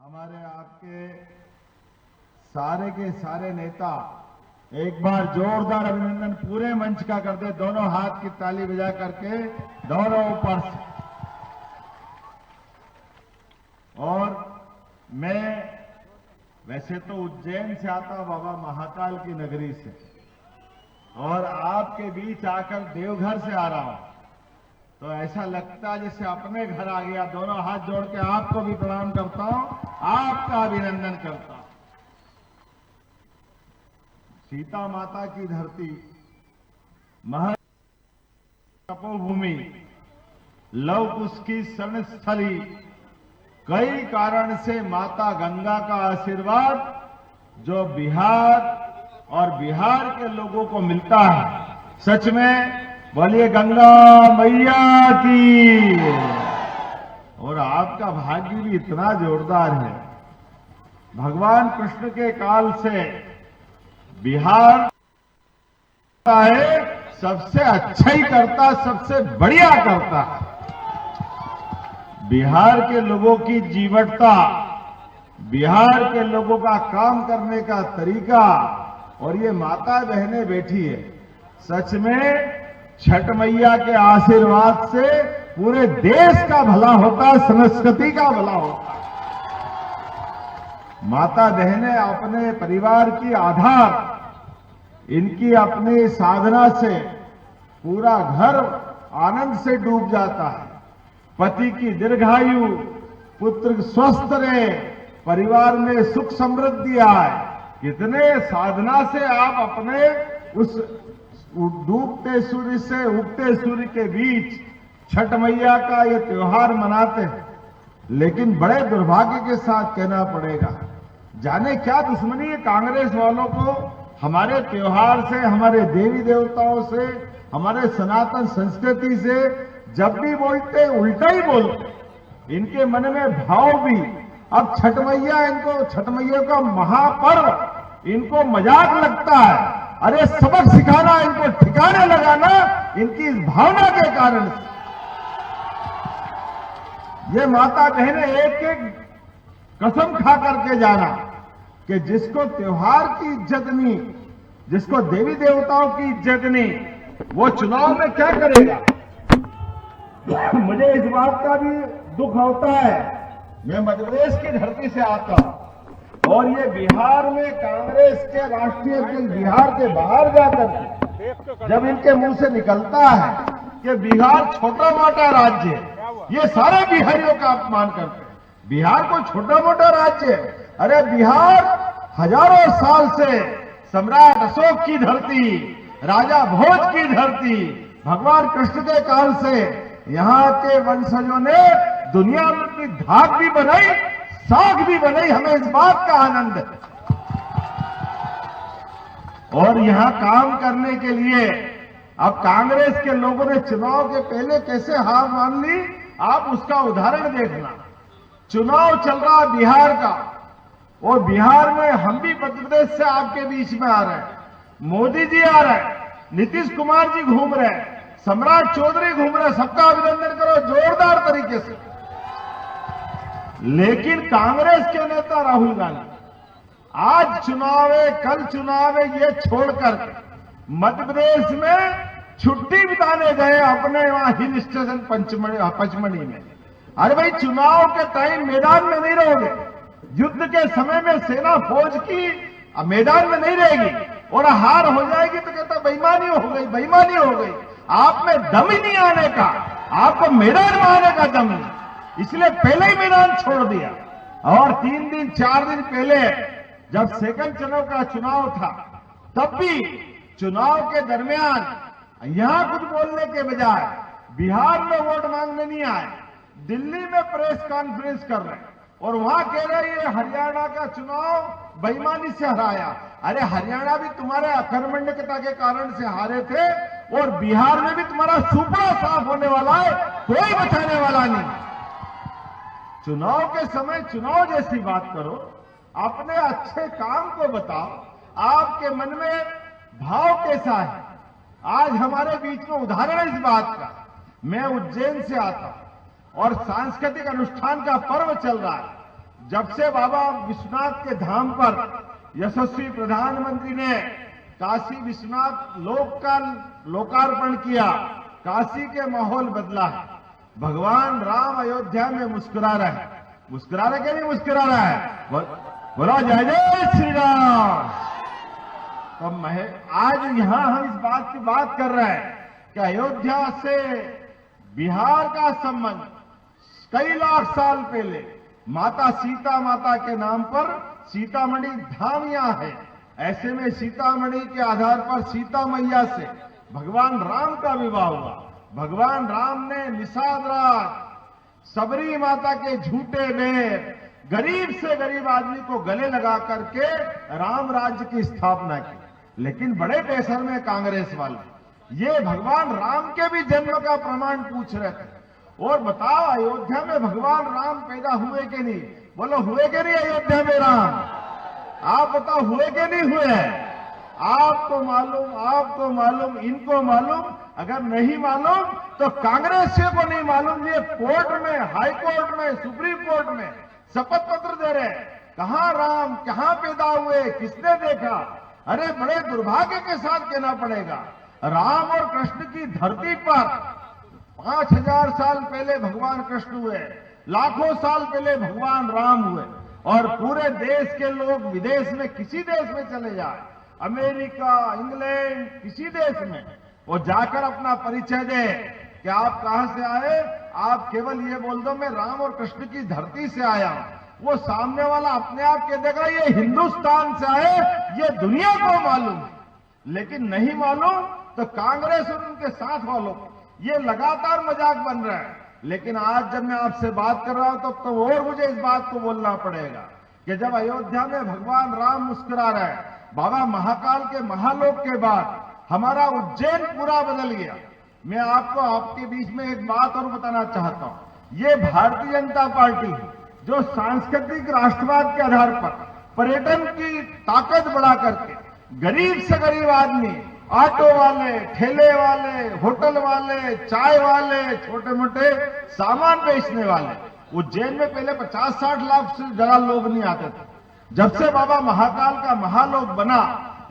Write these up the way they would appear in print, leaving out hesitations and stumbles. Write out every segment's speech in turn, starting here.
हमारे आपके सारे के सारे नेता एक बार जोरदार अभिनंदन पूरे मंच का कर दे, दोनों हाथ की ताली बजा करके दोनों ऊपर से। और मैं वैसे तो उज्जैन से आता हूं, बाबा महाकाल की नगरी से, और आपके बीच आकर देवघर से आ रहा हूं, तो ऐसा लगता है जैसे अपने घर आ गया। दोनों हाथ जोड़ के आपको भी प्रणाम करता हूं, आपका अभिनंदन करता हूं। सीता माता की धरती, महर्षि तपोभूमि, लव कुश की शरण स्थली, कई कारण से माता गंगा का आशीर्वाद जो बिहार और बिहार के लोगों को मिलता है, सच में बोलिए गंगा मैया की। और आपका भाग्य भी इतना जोरदार है, भगवान कृष्ण के काल से बिहार है सबसे अच्छा ही करता, सबसे बढ़िया करता। बिहार के लोगों की जीवटता, बिहार के लोगों का काम करने का तरीका, और ये माता बहनें बैठी है, सच में छठ मैया के आशीर्वाद से पूरे देश का भला होता है, संस्कृति का भला होता है। माता बहनें अपने परिवार की आधार, इनकी अपनी साधना से पूरा घर आनंद से डूब जाता है। पति की दीर्घायु, पुत्र स्वस्थ रहे, परिवार में सुख समृद्धि आए, कितने साधना से आप अपने उस डूबते सूर्य से उगते सूर्य के बीच छठ मैया का ये त्योहार मनाते हैं। लेकिन बड़े दुर्भाग्य के साथ कहना पड़ेगा, जाने क्या दुश्मनी है कांग्रेस वालों को हमारे त्योहार से, हमारे देवी देवताओं से, हमारे सनातन संस्कृति से। जब भी बोलते उल्टा ही बोलते, इनके मन में भाव भी। अब छठ मैया, इनको छठ मैया का महापर्व इनको मजाक लगता है। अरे सबक सिखाना, इनको ठिकाने लगाना इनकी इस भावना के कारण। ये माता बहनें एक एक कसम खा करके जाना कि जिसको त्योहार की इज्जत नहीं, जिसको देवी देवताओं की इज्जत नहीं, वो चुनाव में क्या करेगा। मुझे इस बात का भी दुख होता है, मैं मध्य प्रदेश की धरती से आता हूं, और ये बिहार में कांग्रेस के राष्ट्रीय अध्यक्ष बिहार के बाहर जाकर जब इनके मुंह से निकलता है कि बिहार छोटा मोटा राज्य है, ये सारे बिहारियों का अपमान करते हैं। बिहार को छोटा मोटा राज्य है? अरे बिहार हजारों साल से सम्राट अशोक की धरती, राजा भोज की धरती, भगवान कृष्ण के काल से यहाँ के वंशजों ने दुनिया में अपनी धाक भी बनाई, साख भी बनाई। हमें इस बात का आनंद है। और यहां काम करने के लिए अब कांग्रेस के लोगों ने चुनाव के पहले कैसे हार मान ली, आप उसका उदाहरण देखना। चुनाव चल रहा बिहार का, और बिहार में हम भी मध्य प्रदेश से आपके बीच में आ रहे हैं, मोदी जी आ रहे हैं, नीतीश कुमार जी घूम रहे हैं, सम्राट चौधरी घूम रहे हैं, सबका अभिनंदन करो जोरदार तरीके से। लेकिन कांग्रेस के नेता राहुल गांधी आज चुनाव है, कल चुनाव है, ये छोड़कर मध्य प्रदेश में छुट्टी बिताने गए अपने वहां हिल स्टेशन पचमढ़ी में। अरे भाई, चुनाव के टाइम मैदान में नहीं रहोगे, युद्ध के समय में सेना फौज की मैदान में नहीं रहेगी, और हार हो जाएगी तो कहता बेईमानी हो गई, बेईमानी हो गई। आप में दम ही नहीं आने का, आपको मैदान में आने का दम नहीं, इसलिए पहले ही मैदान छोड़ दिया। और 3 दिन 4 दिन पहले जब सेकंड चरण का चुनाव था, तब भी चुनाव के दरमियान यहां कुछ बोलने के बजाय बिहार में वोट मांगने नहीं आए, दिल्ली में प्रेस कॉन्फ्रेंस कर रहे हैं, और वहां कह रहे हैं हरियाणा का चुनाव बेईमानी से हराया। अरे हरियाणा भी तुम्हारे अकर्मण्यता के कारण से हारे थे, और बिहार में भी तुम्हारा सुपड़ा साफ होने वाला है, कोई बचाने वाला नहीं। चुनाव के समय चुनाव जैसी बात करो, अपने अच्छे काम को बताओ, आपके मन में भाव कैसा है। आज हमारे बीच में उदाहरण है इस बात का। मैं उज्जैन से आता हूं, और सांस्कृतिक अनुष्ठान का पर्व चल रहा है, जब से बाबा विश्वनाथ के धाम पर यशस्वी प्रधानमंत्री ने काशी विश्वनाथ लोकार्पण किया, काशी के माहौल बदला है। भगवान राम अयोध्या में मुस्कुरा रहे हैं। मुस्कुरा रहे कि नहीं मुस्कुरा रहा है? बोलो जय जय श्री राम। तो आज यहां हम इस बात की बात कर रहे हैं कि अयोध्या से बिहार का संबंध कई लाख साल पहले माता सीता माता के नाम पर सीतामढ़ी धाम यहां है। ऐसे में सीतामढ़ी के आधार पर सीता मैया से भगवान राम का विवाह हुआ। भगवान राम ने निषाद रात सबरी माता के झूठे में गरीब से गरीब आदमी को गले लगा करके राम राज्य की स्थापना की। लेकिन बड़े बेसर में कांग्रेस वाले ये भगवान राम के भी जन्म का प्रमाण पूछ रहे थे। और बताओ अयोध्या में भगवान राम पैदा हुए कि नहीं? बोलो हुए कि नहीं अयोध्या में राम? आप बताओ हुए कि नहीं हुए? आपको मालूम, इनको मालूम। अगर नहीं मालूम तो कांग्रेसियों को नहीं मालूम। ये कोर्ट में, हाई कोर्ट में, सुप्रीम कोर्ट में शपथ पत्र दे रहे हैं। कहां राम, कहां पैदा हुए, किसने देखा? अरे बड़े दुर्भाग्य के साथ कहना पड़ेगा, राम और कृष्ण की धरती पर 5000 साल पहले भगवान कृष्ण हुए, लाखों साल पहले भगवान राम हुए। और पूरे देश के लोग विदेश में किसी देश में चले जाए, अमेरिका, इंग्लैंड, किसी देश में वो जाकर अपना परिचय दे कि आप कहां से आए, आप केवल ये बोल दो मैं राम और कृष्ण की धरती से आया हूं। वो सामने वाला अपने आप कह देगा ये हिंदुस्तान से आए, ये दुनिया को मालूम। लेकिन नहीं मालूम तो कांग्रेस और उनके साथ वालों ये लगातार मजाक बन रहा है। लेकिन आज जब मैं आपसे बात कर रहा हूं तो और मुझे इस बात को बोलना पड़ेगा कि जब अयोध्या में भगवान राम मुस्कुरा रहे हैं, बाबा महाकाल के महालोक के बाद हमारा उज्जैन पूरा बदल गया। मैं आपको आपके बीच में एक बात और बताना चाहता हूं। ये भारतीय जनता पार्टी जो सांस्कृतिक राष्ट्रवाद के आधार पर पर्यटन की ताकत बढ़ा करके गरीब से गरीब आदमी, ऑटो वाले, ठेले वाले, होटल वाले, चाय वाले, छोटे मोटे सामान बेचने वाले, उज्जैन में पहले 50-60 लाख से ज्यादा लोग नहीं आते थे। जब से बाबा महाकाल का महालोक बना,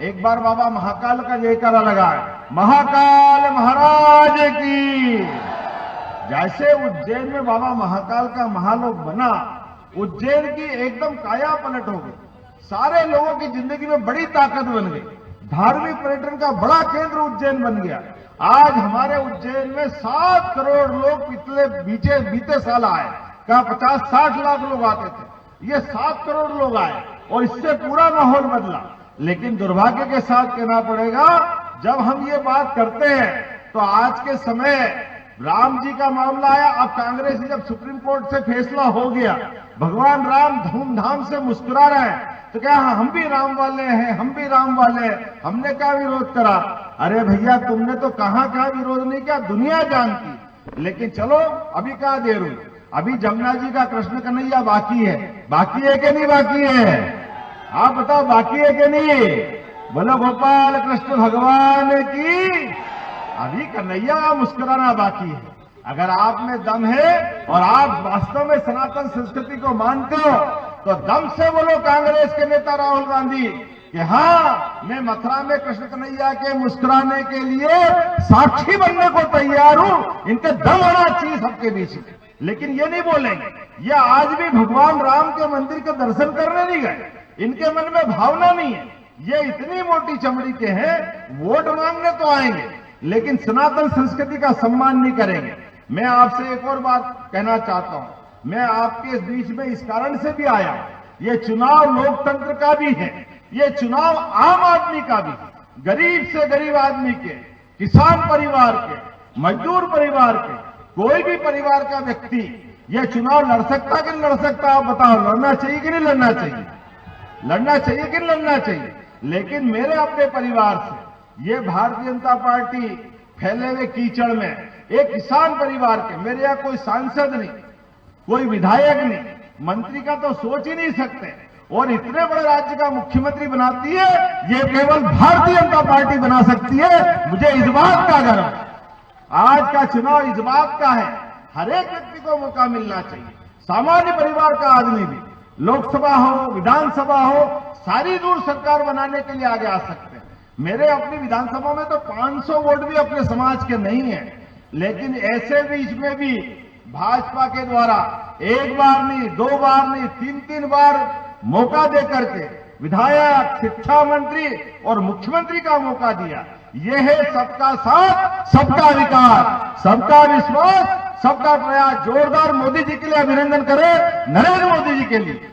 एक बार बाबा महाकाल का जयकारा लगाए, महाकाल महाराज की। जैसे उज्जैन में बाबा महाकाल का महालोक बना, उज्जैन की एकदम काया पलट हो गई। सारे लोगों की जिंदगी में बड़ी ताकत बन गई। धार्मिक पर्यटन का बड़ा केंद्र उज्जैन बन गया। आज हमारे उज्जैन में 7 करोड़ लोग बीते साल आए। क्या 50-60 लाख लोग आते थे? ये 7 करोड़ लोग आए और इससे पूरा माहौल बदला। लेकिन दुर्भाग्य के साथ कहना पड़ेगा, जब हम ये बात करते हैं तो आज के समय राम जी का मामला आया। अब कांग्रेस जब सुप्रीम कोर्ट से फैसला हो गया, भगवान राम धूमधाम से मुस्कुरा रहे हैं, तो क्या हम भी राम वाले हैं, हम भी राम वाले हैं, हमने क्या विरोध करा? अरे भैया तुमने तो कहां विरोध नहीं किया, दुनिया जानती। लेकिन चलो अभी क्या देर हुई, अभी जमुना जी का कृष्ण कन्हैया बाकी है कि नहीं बाकी है? आप बताओ बाकी है कि नहीं? बोलो गोपाल कृष्ण भगवान की। अभी कन्हैया मुस्कुराना बाकी है। अगर आप में दम है और आप वास्तव में सनातन संस्कृति को मानते हो तो दम से बोलो कांग्रेस के नेता राहुल गांधी कि हां मैं मथुरा में कृष्ण कन्हैया के मुस्कुराने के लिए साक्षी बनने को तैयार हूं। इनके दम होना चाहिए सबके बीच में। लेकिन ये नहीं बोलेंगे, ये आज भी भगवान राम के मंदिर के दर्शन करने नहीं गए, इनके मन में भावना नहीं है। ये इतनी मोटी चमड़ी के हैं, वोट मांगने तो आएंगे लेकिन सनातन संस्कृति का सम्मान नहीं करेंगे। मैं आपसे एक और बात कहना चाहता हूं, मैं आपके बीच में इस कारण से भी आया, ये चुनाव लोकतंत्र का भी है, ये चुनाव आम आदमी का भी है। गरीब से गरीब आदमी के, किसान परिवार के, मजदूर परिवार के, कोई भी परिवार का व्यक्ति यह चुनाव लड़ सकता कि नहीं लड़ सकता? आप बताओ, लड़ना चाहिए कि नहीं लड़ना चाहिए? लड़ना चाहिए कि नहीं लड़ना चाहिए? लेकिन मेरे अपने परिवार से ये भारतीय जनता पार्टी फैले हुए कीचड़ में एक किसान परिवार के, मेरे यहां कोई सांसद नहीं, कोई विधायक नहीं, मंत्री का तो सोच ही नहीं सकते, और इतने बड़े राज्य का मुख्यमंत्री बनाती है, ये केवल भारतीय जनता पार्टी बना सकती है। मुझे इस बात का गर्व है। आज का चुनाव इस बात का है, हर एक व्यक्ति को मौका मिलना चाहिए, सामान्य परिवार का आदमी भी, लोकसभा हो, विधानसभा हो, सारी दूर सरकार बनाने के लिए आगे आ सकते हैं। मेरे अपनी विधानसभा में तो 500 वोट भी अपने समाज के नहीं है, लेकिन ऐसे बीच में भी भाजपा के द्वारा एक बार नहीं, 2 बार नहीं, 3-3 बार मौका दे करके विधायक, शिक्षा मंत्री और मुख्यमंत्री का मौका दिया। यह है सबका साथ, सबका विकास, सबका विश्वास, सबका प्रयास। जोरदार मोदी जी के लिए अभिनंदन करें, नरेंद्र मोदी जी के लिए।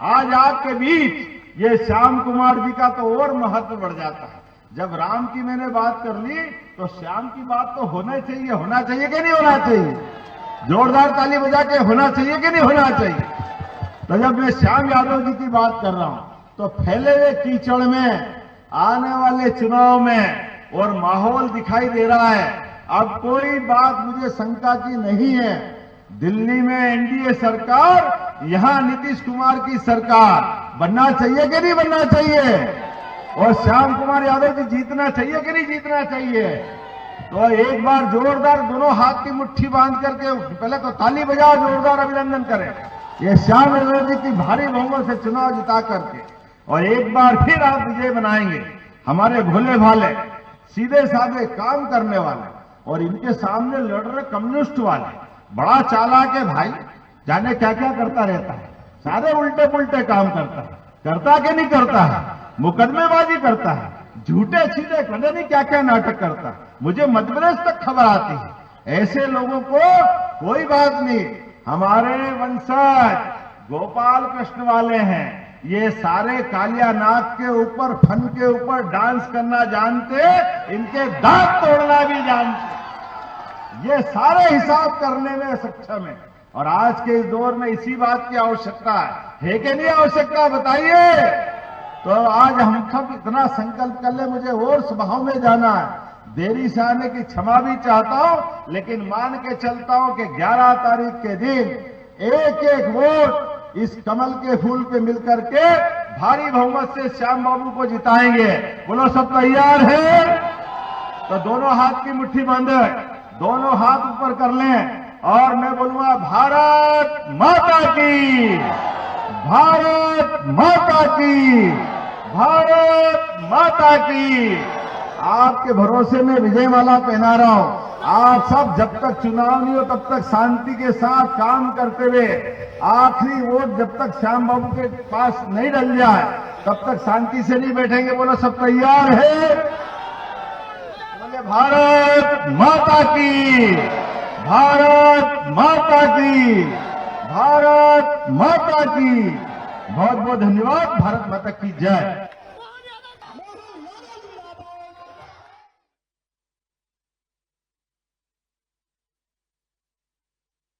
आज आपके बीच ये श्याम कुमार जी का तो और महत्व बढ़ जाता है। जब राम की मैंने बात कर ली तो श्याम की बात तो होना चाहिए कि नहीं होना चाहिए? जोरदार ताली बजा के होना चाहिए कि नहीं होना चाहिए? तो जब मैं श्याम यादव जी की बात कर रहा हूं तो फैले हुए कीचड़ में आने वाले चुनाव में और माहौल दिखाई दे रहा है। अब कोई बात मुझे शंका की नहीं है। दिल्ली में एनडीए सरकार, यहां नीतीश कुमार की सरकार बनना चाहिए कि नहीं बनना चाहिए? और श्याम कुमार यादव जी जीतना चाहिए कि नहीं जीतना चाहिए? तो एक बार जोरदार दोनों हाथ की मुट्ठी बांध करके पहले तो ताली बजाओ, जोरदार अभिनंदन करें ये श्याम यादव जी की भारी बहुमत से चुनाव जिता करके। और एक बार फिर आप विजय बनाएंगे। हमारे भोले भाले, सीधे साधे काम करने वाले और इनके सामने लड़ रहे कम्युनिस्ट वाले, बड़ा चालाक है भाई, जाने क्या क्या करता रहता है, सारे उल्टे पुल्टे काम करता कि नहीं करता है, मुकदमेबाजी करता है, झूठे छीटे पता नहीं क्या क्या नाटक करता है। मुझे मध्य प्रदेश तक खबर आती है। ऐसे लोगों को कोई बात नहीं, हमारे वंशज गोपाल कृष्ण वाले हैं, ये सारे कालिया नाग के ऊपर, फन के ऊपर डांस करना जानते, इनके दांत तोड़ना भी जानते, ये सारे हिसाब करने में सक्षम है। और आज के इस दौर में इसी बात की आवश्यकता है कि नहीं आवश्यकता, बताइए? तो आज हम सब इतना संकल्प कर ले, मुझे और सभाओं में जाना है, देरी से आने की क्षमा भी चाहता हूं, लेकिन मान के चलता हूं कि 11 तारीख के दिन एक एक वोट इस कमल के फूल पे मिलकर के भारी बहुमत से श्याम बाबू को जिताएंगे। बोलो सब तैयार है? तो दोनों हाथ की मुट्ठी बांधे, दोनों हाथ ऊपर कर लें और मैं बोलूंगा भारत माता की, भारत माता की, भारत माता की। आपके भरोसे में विजय माला पहना रहा हूं। आप सब जब तक चुनाव नहीं हो तब तक शांति के साथ काम करते हुए, आखिरी वोट जब तक श्याम बाबू के पास नहीं डल जाए तब तक शांति से नहीं बैठेंगे। बोलो सब तैयार है? बोले भारत माता की, भारत माता की, भारत माता की। बहुत बहुत धन्यवाद। भारत माता की जय।